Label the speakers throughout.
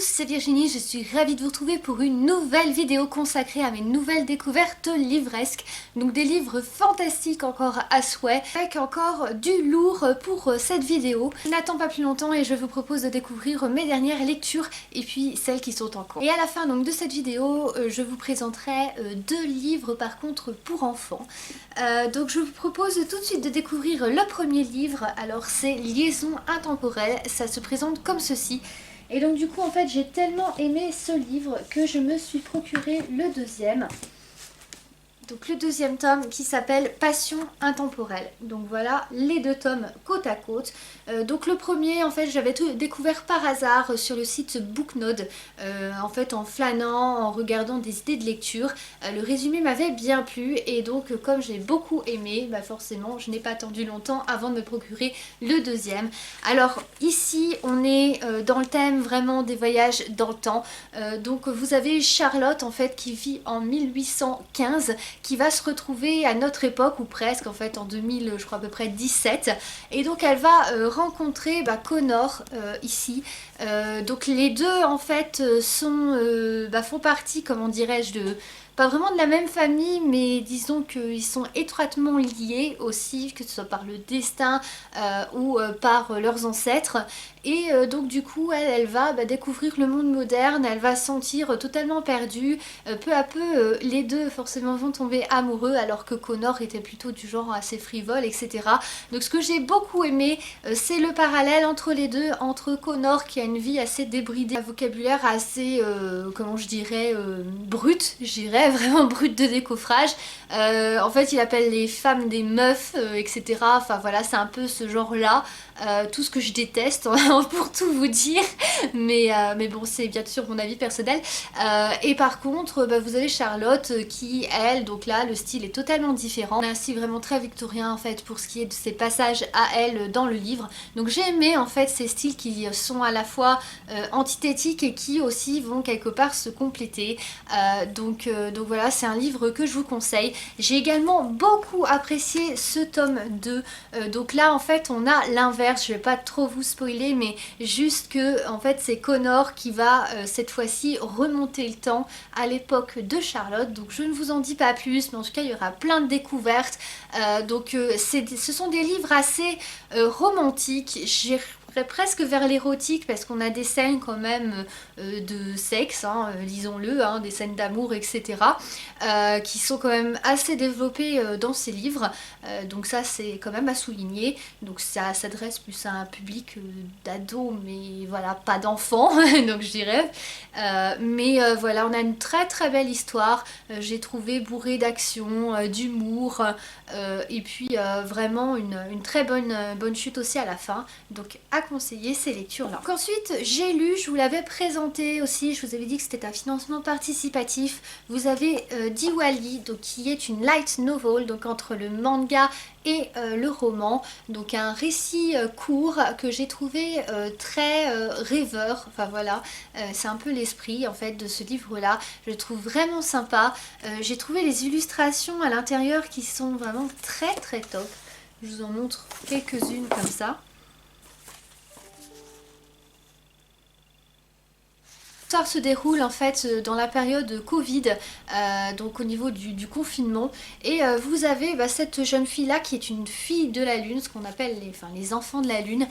Speaker 1: c'est Virginie, je suis ravie de vous retrouver pour une nouvelle vidéo consacrée à mes nouvelles découvertes livresques. Donc des livres fantastiques encore à souhait, avec encore du lourd pour cette vidéo. N'attends pas plus longtemps et je vous propose de découvrir mes dernières lectures et puis celles qui sont en cours. Et à la fin donc de cette vidéo, je vous présenterai deux livres par contre pour enfants. Donc je vous propose tout de suite de découvrir le premier livre. Alors c'est Liaison intemporelle, ça se présente comme ceci. Et donc du coup en fait j'ai tellement aimé ce livre que je me suis procuré le deuxième. Donc le deuxième tome qui s'appelle Passion intemporelle. Donc voilà les deux tomes côte à côte. Donc le premier en fait j'avais tout découvert par hasard sur le site Booknode. En fait en flânant, en regardant des idées de lecture. Le résumé m'avait bien plu et donc comme j'ai beaucoup aimé, bah forcément je n'ai pas attendu longtemps avant de me procurer le deuxième. Alors ici on est dans le thème vraiment des voyages dans le temps. Donc vous avez Charlotte en fait qui vit en 1815, qui va se retrouver à notre époque ou presque en fait en 2000 je crois à peu près 17, et donc elle va rencontrer Connor ici. Donc les deux en fait font partie, comment dirais-je, pas vraiment de la même famille, mais disons qu'ils sont étroitement liés aussi, que ce soit par le destin ou par leurs ancêtres. Et donc du coup elle va découvrir le monde moderne, elle va se sentir totalement perdue. Peu à peu les deux forcément vont tomber amoureux, alors que Connor était plutôt du genre assez frivole, etc. Donc ce que j'ai beaucoup aimé, c'est le parallèle entre les deux, entre Connor qui a une vie assez débridée, un vocabulaire assez, comment je dirais, brut, je dirais, vraiment brut de décoffrage. En fait il appelle les femmes des meufs, etc. Enfin voilà, c'est un peu ce genre là. Tout ce que je déteste pour tout vous dire, mais bon c'est bien sûr mon avis personnel. Et par contre vous avez Charlotte qui elle, donc là le style est totalement différent, un style vraiment très victorien en fait pour ce qui est de ses passages à elle dans le livre. Donc j'ai aimé en fait ces styles qui sont à la fois antithétiques et qui aussi vont quelque part se compléter. Donc voilà, c'est un livre que je vous conseille. J'ai également beaucoup apprécié ce tome 2. Donc là en fait on a l'inverse. Je vais pas trop vous spoiler, mais juste que en fait c'est Connor qui va cette fois-ci remonter le temps à l'époque de Charlotte. Donc je ne vous en dis pas plus, mais en tout cas il y aura plein de découvertes. Ce sont des livres assez romantiques. J'irai presque vers l'érotique parce qu'on a des scènes quand même de sexe, hein, disons-le, hein, des scènes d'amour, etc. Qui sont quand même assez développées dans ces livres. Donc ça c'est quand même à souligner. Donc ça s'adresse plus à un public d'ados, mais voilà, pas d'enfants, donc je dirais. Voilà, on a une très très belle histoire. J'ai trouvé bourrée d'action, d'humour, et puis vraiment une très bonne chute aussi à la fin. Donc à conseiller ces lectures là. Donc ensuite j'ai lu, je vous l'avais présenté aussi, je vous avais dit que c'était un financement participatif. Vous avez Diwali, donc qui est une light novel, donc entre le manga et le roman, donc un récit court que j'ai trouvé très rêveur. Enfin voilà, c'est un peu l'esprit en fait de ce livre là, je le trouve vraiment sympa. J'ai trouvé les illustrations à l'intérieur qui sont vraiment très très top. Je vous en montre quelques-unes comme ça. L'histoire se déroule en fait dans la période Covid, donc au niveau du confinement, et vous avez cette jeune fille là qui est une fille de la lune, ce qu'on appelle les enfants de la lune.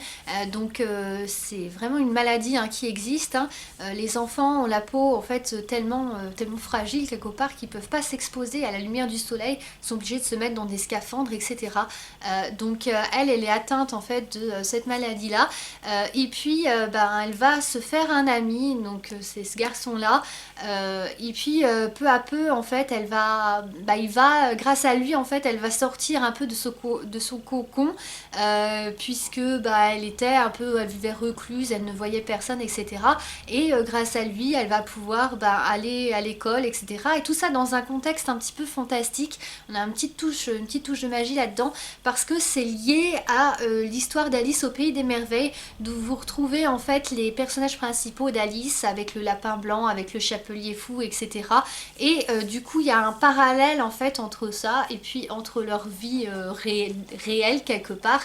Speaker 1: Donc c'est vraiment une maladie qui existe, hein. Les enfants ont la peau en fait tellement fragile quelque part qu'ils peuvent pas s'exposer à la lumière du soleil, sont obligés de se mettre dans des scaphandres, etc. Donc elle est atteinte en fait de cette maladie là, et puis elle va se faire un ami, donc c'est ce garçon là, et puis peu à peu en fait grâce à lui en fait elle va sortir un peu de son cocon, puisque elle était un peu, elle vivait recluse, elle ne voyait personne, etc. Et grâce à lui elle va pouvoir aller à l'école, etc. Et tout ça dans un contexte un petit peu fantastique. On a une petite touche de magie là-dedans parce que c'est lié à l'histoire d'Alice au pays des merveilles, d'où vous retrouvez en fait les personnages principaux d'Alice avec le lapin blanc avec le chapelier fou, etc. Et du coup il y a un parallèle en fait entre ça et puis entre leur vie réelle quelque part.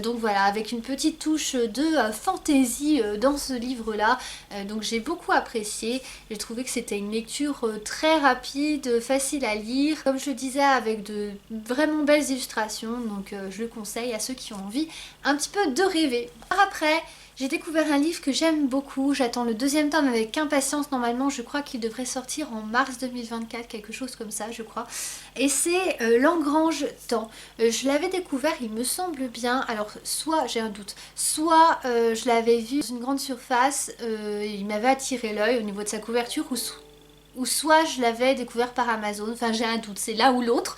Speaker 1: Donc voilà, avec une petite touche de fantaisie dans ce livre là. Donc j'ai beaucoup apprécié, j'ai trouvé que c'était une lecture très rapide, facile à lire, comme je le disais, avec de vraiment belles illustrations, donc je le conseille à ceux qui ont envie un petit peu de rêver. Après, j'ai découvert un livre que j'aime beaucoup, j'attends le deuxième tome avec impatience, normalement je crois qu'il devrait sortir en mars 2024, quelque chose comme ça je crois, et c'est L'Engrange Temps. Je l'avais découvert, il me semble bien, alors soit j'ai un doute, soit je l'avais vu dans une grande surface, il m'avait attiré l'œil au niveau de sa couverture, ou soit je l'avais découvert par Amazon, enfin j'ai un doute, c'est l'un ou l'autre,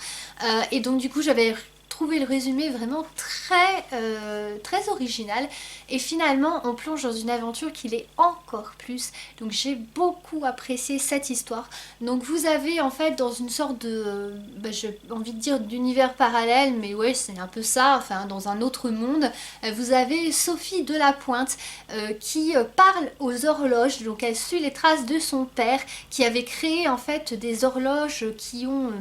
Speaker 1: et donc du coup j'avais trouvé le résumé vraiment très original, et finalement on plonge dans une aventure qui l'est encore plus, donc j'ai beaucoup apprécié cette histoire. Donc vous avez en fait dans une sorte de, j'ai envie de dire d'univers parallèle, mais ouais c'est un peu ça, enfin dans un autre monde, vous avez Sophie Delapointe qui parle aux horloges, donc elle suit les traces de son père qui avait créé en fait des horloges qui ont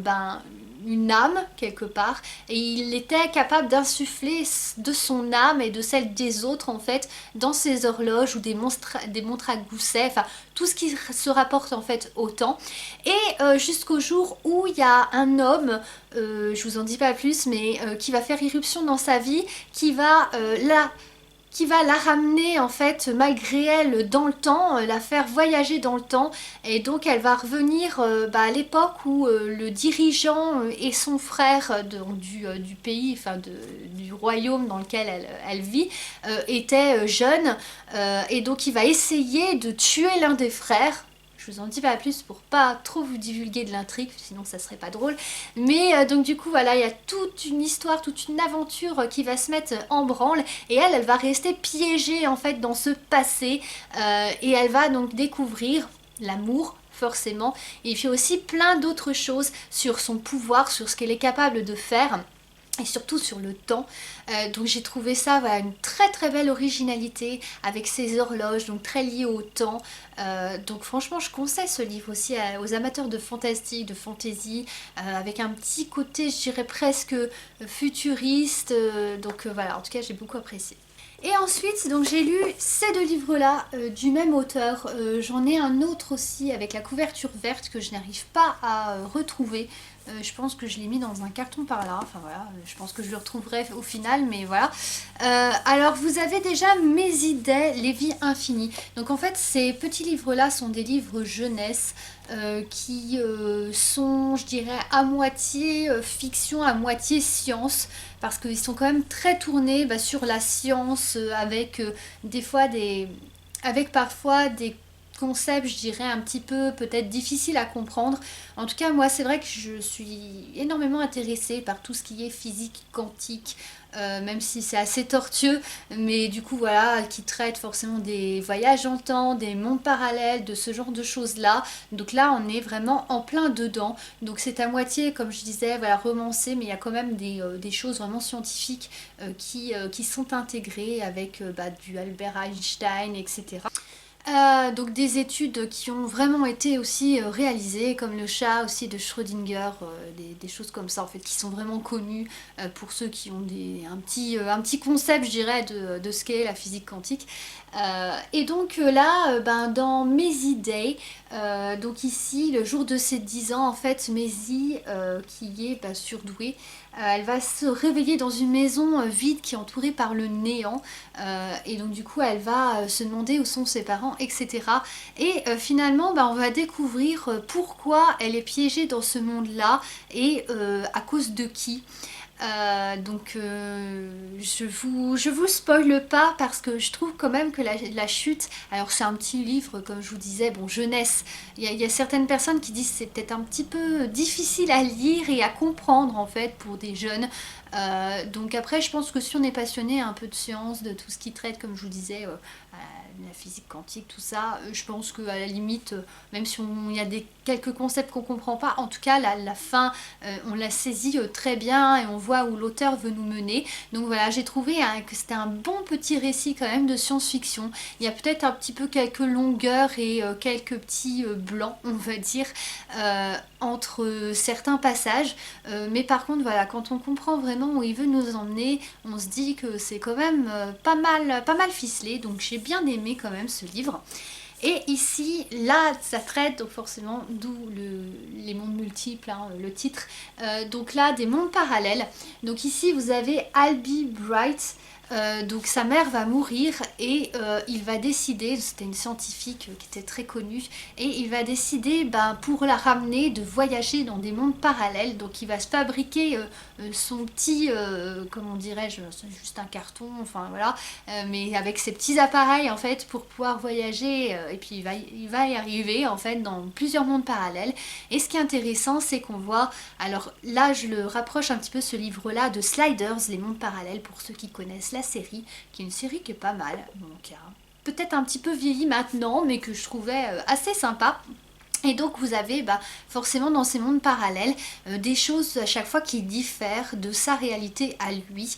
Speaker 1: une âme quelque part, et il était capable d'insuffler de son âme et de celle des autres en fait dans ces horloges ou des montres à gousset, enfin tout ce qui se rapporte en fait au temps, et jusqu'au jour où il y a un homme, je vous en dis pas plus, mais qui va faire irruption dans sa vie, qui va la ramener en fait malgré elle dans le temps, la faire voyager dans le temps, et donc elle va revenir à l'époque où le dirigeant et son frère du pays, enfin du royaume dans lequel elle vit, étaient jeunes, et donc il va essayer de tuer l'un des frères. Je vous en dis pas plus pour pas trop vous divulguer de l'intrigue, sinon ça serait pas drôle. Mais donc du coup voilà, il y a toute une histoire, toute une aventure qui va se mettre en branle, et elle va rester piégée en fait dans ce passé, et elle va donc découvrir l'amour forcément, et il fait aussi plein d'autres choses sur son pouvoir, sur ce qu'elle est capable de faire, et surtout sur le temps. Donc j'ai trouvé ça voilà, une très belle originalité avec ces horloges, donc très liées au temps. Donc franchement je conseille ce livre aussi aux amateurs de fantastique, de fantasy, avec un petit côté je dirais presque futuriste, donc voilà, en tout cas j'ai beaucoup apprécié. Et ensuite, donc j'ai lu ces deux livres-là du même auteur. J'en ai un autre aussi avec la couverture verte que je n'arrive pas à retrouver. Je pense que je l'ai mis dans un carton par là. Enfin voilà, je pense que je le retrouverai au final, mais voilà. Alors vous avez déjà Mes idées, les vies infinies. Donc en fait, ces petits livres-là sont des livres jeunesse. Qui sont, je dirais, à moitié fiction, à moitié science, parce qu'ils sont quand même très tournés sur la science, avec des fois avec parfois des concepts, je dirais, un petit peu peut-être difficiles à comprendre. En tout cas, moi, c'est vrai que je suis énormément intéressée par tout ce qui est physique quantique, même si c'est assez tortueux, mais du coup, voilà, qui traite forcément des voyages en temps, des mondes parallèles, de ce genre de choses-là. Donc là, on est vraiment en plein dedans. Donc c'est à moitié, comme je disais, voilà, romancé, mais il y a quand même des choses vraiment scientifiques qui sont intégrées avec du Albert Einstein, etc. Donc des études qui ont vraiment été aussi réalisées, comme le chat aussi de Schrödinger, des choses comme ça en fait, qui sont vraiment connues pour ceux qui ont un petit concept, je dirais, de ce qu'est la physique quantique. Et donc là, dans Maisie Day, donc ici, le jour de ses 10 ans, en fait, Maisie, qui est surdouée, elle va se réveiller dans une maison vide qui est entourée par le néant, et donc du coup elle va se demander où sont ses parents, etc. Et finalement on va découvrir pourquoi elle est piégée dans ce monde-là, et à cause de qui. Je vous spoile pas, parce que je trouve quand même que la chute, alors c'est un petit livre comme je vous disais, bon jeunesse, il y a certaines personnes qui disent que c'est peut-être un petit peu difficile à lire et à comprendre en fait pour des jeunes. Donc après je pense que si on est passionné un peu de science, de tout ce qui traite comme je vous disais, la physique quantique, tout ça, je pense qu'à la limite, même si il y a quelques concepts qu'on comprend pas, en tout cas la fin, on la saisit très bien, et on voie où l'auteur veut nous mener. Donc voilà, j'ai trouvé que c'était un bon petit récit quand même de science-fiction. Il y a peut-être un petit peu quelques longueurs et quelques petits blancs, on va dire, entre certains passages. Mais par contre, voilà, quand on comprend vraiment où il veut nous emmener, on se dit que c'est quand même pas mal ficelé. Donc j'ai bien aimé quand même ce livre. Et ici, là, ça traite, donc forcément, d'où les mondes multiples, hein, le titre. Donc là, des mondes parallèles. Donc ici, vous avez Albie Bright. Donc sa mère va mourir et il va décider, c'était une scientifique qui était très connue, et il va décider pour la ramener de voyager dans des mondes parallèles. Donc il va se fabriquer son petit, comment dirais-je, c'est juste un carton, enfin voilà, mais avec ses petits appareils en fait pour pouvoir voyager, et puis il va y arriver en fait dans plusieurs mondes parallèles. Et ce qui est intéressant, c'est qu'on voit, alors là je le rapproche un petit peu ce livre là de Sliders, les mondes parallèles, pour ceux qui connaissent la série, qui est une série qui est pas mal, donc peut-être un petit peu vieilli maintenant, mais que je trouvais assez sympa. Et donc vous avez forcément dans ces mondes parallèles des choses à chaque fois qui diffèrent de sa réalité à lui.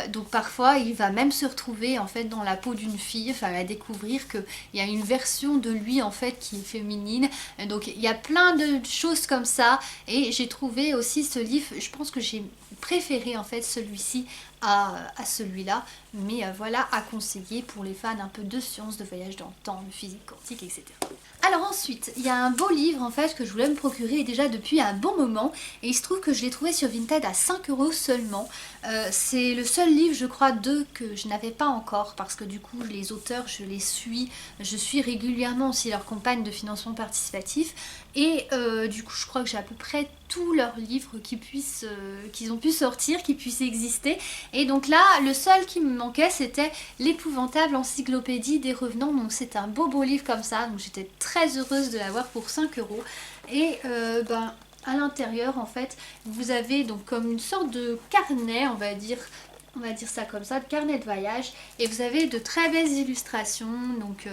Speaker 1: Donc parfois il va même se retrouver en fait dans la peau d'une fille, enfin il va découvrir qu'il y a une version de lui en fait qui est féminine. Donc il y a plein de choses comme ça, et j'ai trouvé aussi ce livre, je pense que j'ai préféré en fait celui-ci à celui-là, mais voilà, à conseiller pour les fans un peu de science, de voyage dans le temps, de physique quantique, etc. Alors ensuite, il y a un beau livre en fait que je voulais me procurer déjà depuis un bon moment, et il se trouve que je l'ai trouvé sur Vinted à 5 € seulement. C'est le seul livre, je crois, d'eux que je n'avais pas encore, parce que du coup les auteurs je les suis, je suis régulièrement aussi leur campagne de financement participatif, et du coup je crois que j'ai à peu près tous leurs livres qu'ils ont pu sortir, qui puissent exister. Et donc là, le seul qui me manquait, c'était l'épouvantable encyclopédie des revenants. Donc c'est un beau livre comme ça, donc j'étais très heureuse de l'avoir pour 5 €. Et à l'intérieur en fait, vous avez donc comme une sorte de carnet, on va dire ça comme ça, de carnet de voyage, et vous avez de très belles illustrations, donc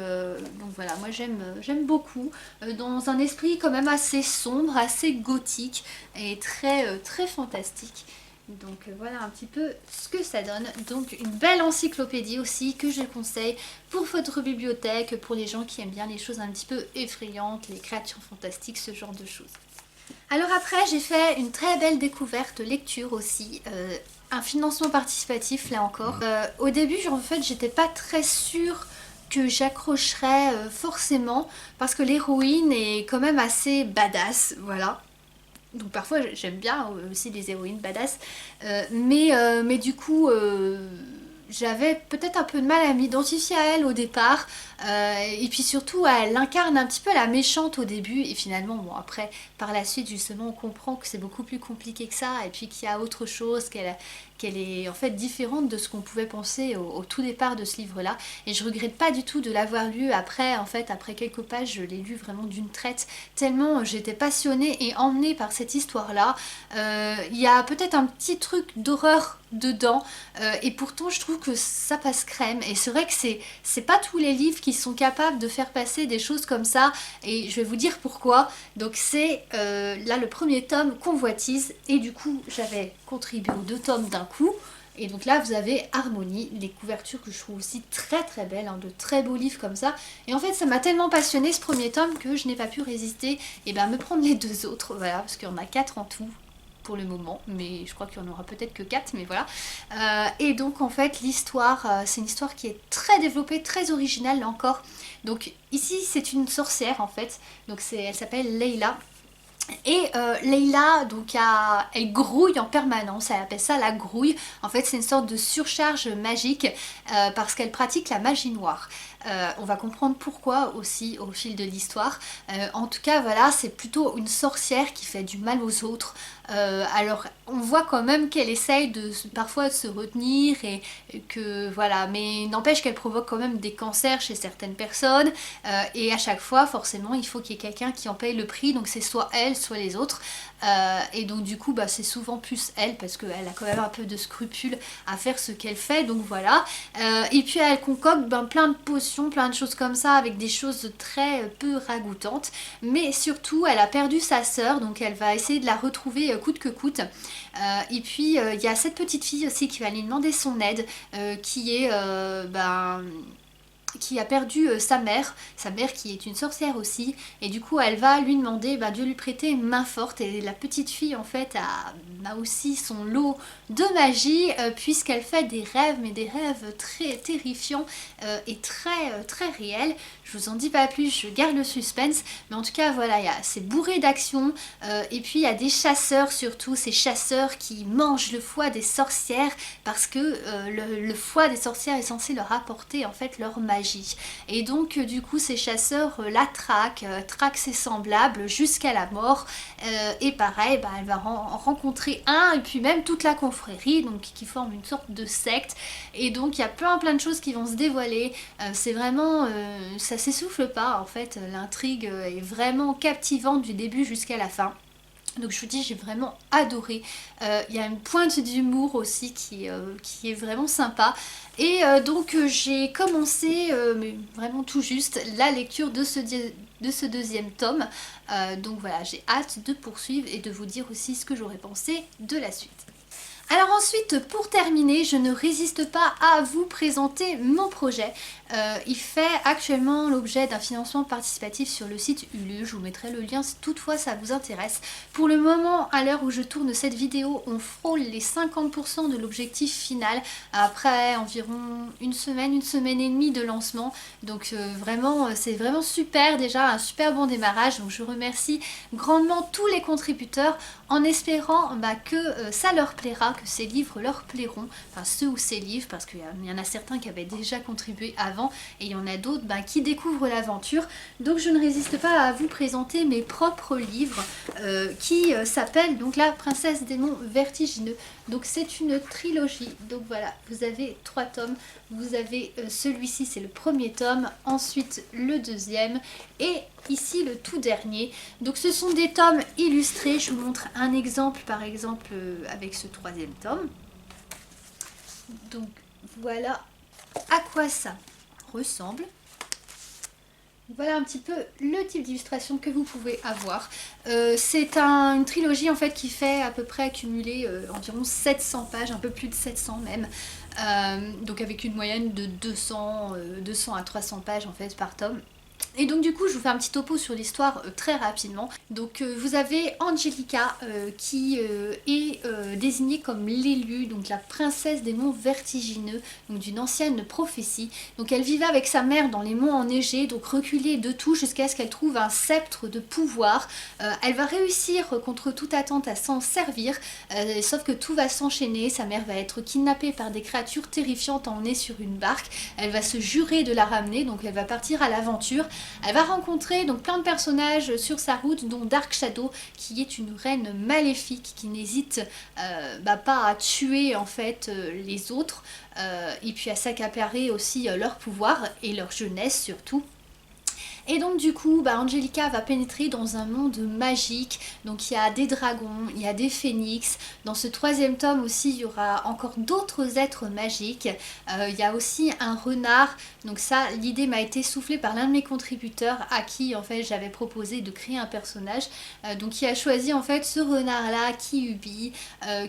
Speaker 1: voilà, moi j'aime beaucoup, dans un esprit quand même assez sombre, assez gothique, et très fantastique. Donc voilà un petit peu ce que ça donne. Donc une belle encyclopédie aussi que je conseille pour votre bibliothèque, pour les gens qui aiment bien les choses un petit peu effrayantes, les créatures fantastiques, ce genre de choses. Alors après, j'ai fait une très belle découverte lecture aussi, un financement participatif là encore. Au début, en fait, j'étais pas très sûre que j'accrocherais forcément, parce que l'héroïne est quand même assez badass, voilà. Donc parfois j'aime bien aussi les héroïnes badass, mais du coup j'avais peut-être un peu de mal à m'identifier à elle au départ, et puis surtout elle incarne un petit peu la méchante au début, et finalement bon après par la suite justement on comprend que c'est beaucoup plus compliqué que ça, et puis qu'il y a autre chose, qu'elle est en fait différente de ce qu'on pouvait penser au tout départ de ce livre là, et je regrette pas du tout de l'avoir lu après. En fait après quelques pages je l'ai lu vraiment d'une traite, tellement j'étais passionnée et emmenée par cette histoire là. Il y a peut-être un petit truc d'horreur dedans, et pourtant je trouve que ça passe crème, et c'est vrai que c'est pas tous les livres qui sont capables de faire passer des choses comme ça, et je vais vous dire pourquoi. Donc c'est là le premier tome, Convoitise, et du coup j'avais contribué aux 2 tomes d'un coup, et donc là vous avez Harmonie, les couvertures que je trouve aussi très belles, hein, de très beaux livres comme ça, et en fait ça m'a tellement passionné ce premier tome que je n'ai pas pu résister et me prendre les 2 autres, voilà, parce qu'il y en a 4 en tout pour le moment, mais je crois qu'il y en aura peut-être que 4, mais voilà. Et donc en fait l'histoire, c'est une histoire qui est très développée, très originale là encore. Donc ici c'est une sorcière en fait, donc elle s'appelle Leila. Et Leila, donc, elle grouille en permanence, elle appelle ça la grouille. En fait c'est une sorte de surcharge magique, parce qu'elle pratique la magie noire. On va comprendre pourquoi aussi au fil de l'histoire. En tout cas voilà, c'est plutôt une sorcière qui fait du mal aux autres. Alors on voit quand même qu'elle essaye parfois de se retenir, et que voilà, mais n'empêche qu'elle provoque quand même des cancers chez certaines personnes, et à chaque fois forcément il faut qu'il y ait quelqu'un qui en paye le prix, donc c'est soit elle soit les autres. Et donc du coup c'est souvent plus elle, parce qu'elle a quand même un peu de scrupules à faire ce qu'elle fait, donc voilà. Et puis elle concocte plein de potions, plein de choses comme ça, avec des choses très peu ragoûtantes, mais surtout elle a perdu sa sœur, donc elle va essayer de la retrouver coûte que coûte. Et puis il y a cette petite fille aussi qui va lui demander son aide, qui est qui a perdu sa mère qui est une sorcière aussi, et du coup elle va lui demander de lui prêter une main forte, et la petite fille en fait a aussi son lot de magie, puisqu'elle fait des rêves, mais des rêves très terrifiants et très réels. Je vous en dis pas plus, je garde le suspense, mais en tout cas voilà, c'est bourré d'action, et puis il y a des chasseurs, surtout ces chasseurs qui mangent le foie des sorcières, parce que le foie des sorcières est censé leur apporter en fait leur magie. Et donc du coup ces chasseurs la traquent ses semblables jusqu'à la mort, et pareil elle va rencontrer et puis même toute la confrérie, donc qui forme une sorte de secte, et donc il y a plein de choses qui vont se dévoiler. C'est vraiment ça s'essouffle pas en fait, l'intrigue est vraiment captivante du début jusqu'à la fin. Donc je vous dis, j'ai vraiment adoré. Il y a une pointe d'humour aussi qui est vraiment sympa. Et donc j'ai commencé, mais vraiment tout juste, la lecture de ce deuxième tome. Donc voilà, j'ai hâte de poursuivre et de vous dire aussi ce que j'aurais pensé de la suite. Alors ensuite, pour terminer, je ne résiste pas à vous présenter mon projet. Il fait actuellement l'objet d'un financement participatif sur le site Ulule. Je vous mettrai le lien si toutefois ça vous intéresse. Pour le moment, à l'heure où je tourne cette vidéo, on frôle les 50% de l'objectif final après environ une semaine et demie de lancement. Donc vraiment, c'est vraiment super, déjà un super bon démarrage. Donc je remercie grandement tous les contributeurs, en espérant que ça leur plaira, que ces livres leur plairont, enfin ceux ou ces livres, parce qu'il y en a certains qui avaient déjà contribué avant, et il y en a d'autres qui découvrent l'aventure. Donc je ne résiste pas à vous présenter mes propres livres qui s'appellent donc La Princesse des Monts Vertigineux. Donc c'est une trilogie, donc voilà, vous avez 3 tomes, vous avez celui-ci, c'est le premier tome, ensuite le deuxième, et ici le tout dernier. Donc ce sont des tomes illustrés, je vous montre un exemple par exemple avec ce 3e tome. Donc voilà à quoi ça ressemble. Voilà un petit peu le type d'illustration que vous pouvez avoir. C'est une trilogie en fait qui fait à peu près accumuler environ 700 pages, un peu plus de 700 même. Donc avec une moyenne de 200 à 300 pages en fait par tome. Et donc du coup je vous fais un petit topo sur l'histoire très rapidement. Donc vous avez Angelica qui est désignée comme l'élue, donc la princesse des monts vertigineux, donc d'une ancienne prophétie. Donc elle vivait avec sa mère dans les monts enneigés, donc reculée de tout jusqu'à ce qu'elle trouve un sceptre de pouvoir. Elle va réussir contre toute attente à s'en servir, sauf que tout va s'enchaîner. Sa mère va être kidnappée par des créatures terrifiantes emmenées sur une barque. Elle va se jurer de la ramener, donc elle va partir à l'aventure. Elle va rencontrer donc plein de personnages sur sa route, dont Dark Shadow, qui est une reine maléfique qui n'hésite pas à tuer en fait les autres, et puis à s'accaparer aussi leur pouvoir et leur jeunesse surtout. Et donc du coup, Angelica va pénétrer dans un monde magique. Donc il y a des dragons, il y a des phénix. Dans ce 3e tome aussi, il y aura encore d'autres êtres magiques. Il y a aussi un renard. Donc ça, l'idée m'a été soufflée par l'un de mes contributeurs à qui en fait j'avais proposé de créer un personnage. Donc il a choisi en fait ce renard-là, Kyubi,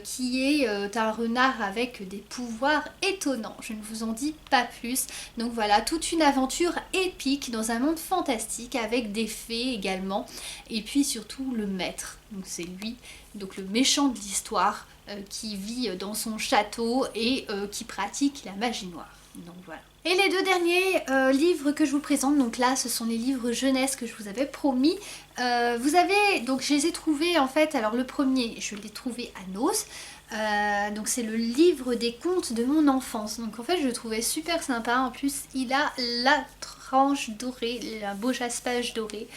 Speaker 1: qui est un renard avec des pouvoirs étonnants. Je ne vous en dis pas plus. Donc voilà, toute une aventure épique dans un monde fantastique, avec des fées également, et puis surtout le maître, donc c'est lui, donc le méchant de l'histoire, qui vit dans son château et qui pratique la magie noire. Donc voilà. Et les 2 derniers livres que je vous présente, donc là ce sont les livres jeunesse que je vous avais promis. Vous avez, donc je les ai trouvés en fait, alors le premier je l'ai trouvé à Noz. Donc c'est le livre des contes de mon enfance. Donc en fait je le trouvais super sympa. En plus il a la tranche dorée, un beau jaspage doré.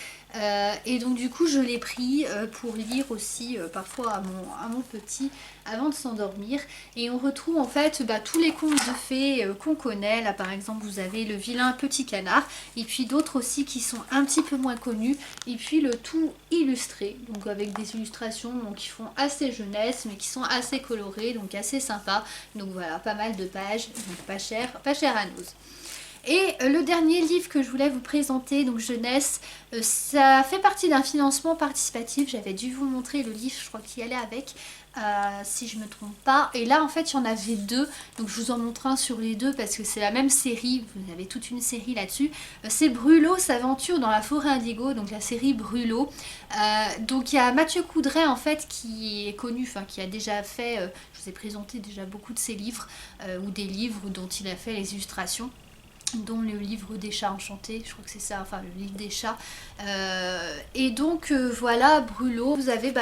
Speaker 1: Et donc du coup je l'ai pris pour lire aussi parfois à mon petit avant de s'endormir. Et on retrouve en fait tous les contes de fées qu'on connaît. Là par exemple vous avez le vilain petit canard, et puis d'autres aussi qui sont un petit peu moins connus, et puis le tout illustré, donc avec des illustrations qui font assez jeunesse mais qui sont assez colorées, donc assez sympa. Donc voilà, pas mal de pages, donc pas cher à Noz. Et le dernier livre que je voulais vous présenter, donc jeunesse, ça fait partie d'un financement participatif. J'avais dû vous montrer le livre, je crois qu'il y allait avec, si je me trompe pas. Et là en fait il y en avait deux, donc je vous en montre un sur les deux parce que c'est la même série, vous avez toute une série là-dessus. C'est Brûlot s'aventure dans la forêt indigo, donc la série Brûlot. Donc il y a Mathieu Coudray en fait qui est connu, enfin qui a déjà fait, je vous ai présenté déjà beaucoup de ses livres, ou des livres dont il a fait les illustrations, dont le livre des chats enchantés, je crois que c'est ça, enfin le livre des chats. Et donc voilà, Brûlot, vous avez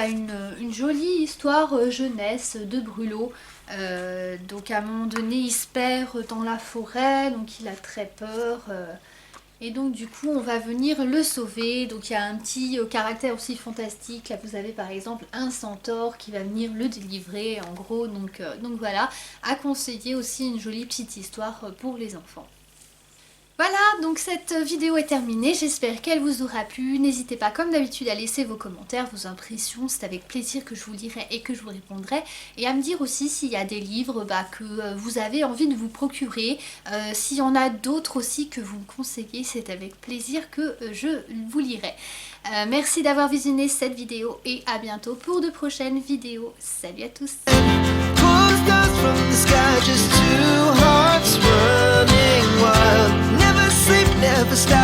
Speaker 1: une jolie histoire jeunesse de Brûlot. Donc à un moment donné il se perd dans la forêt, donc il a très peur. Et donc du coup on va venir le sauver. Donc il y a un petit caractère aussi fantastique. Là vous avez par exemple un centaure qui va venir le délivrer en gros. Donc voilà, à conseiller aussi, une jolie petite histoire pour les enfants. Voilà, donc cette vidéo est terminée, j'espère qu'elle vous aura plu. N'hésitez pas comme d'habitude à laisser vos commentaires, vos impressions, c'est avec plaisir que je vous lirai et que je vous répondrai. Et à me dire aussi s'il y a des livres que vous avez envie de vous procurer, s'il y en a d'autres aussi que vous me conseillez, c'est avec plaisir que je vous lirai. Merci d'avoir visionné cette vidéo et à bientôt pour de prochaines vidéos. Salut à tous!
Speaker 2: Never stop.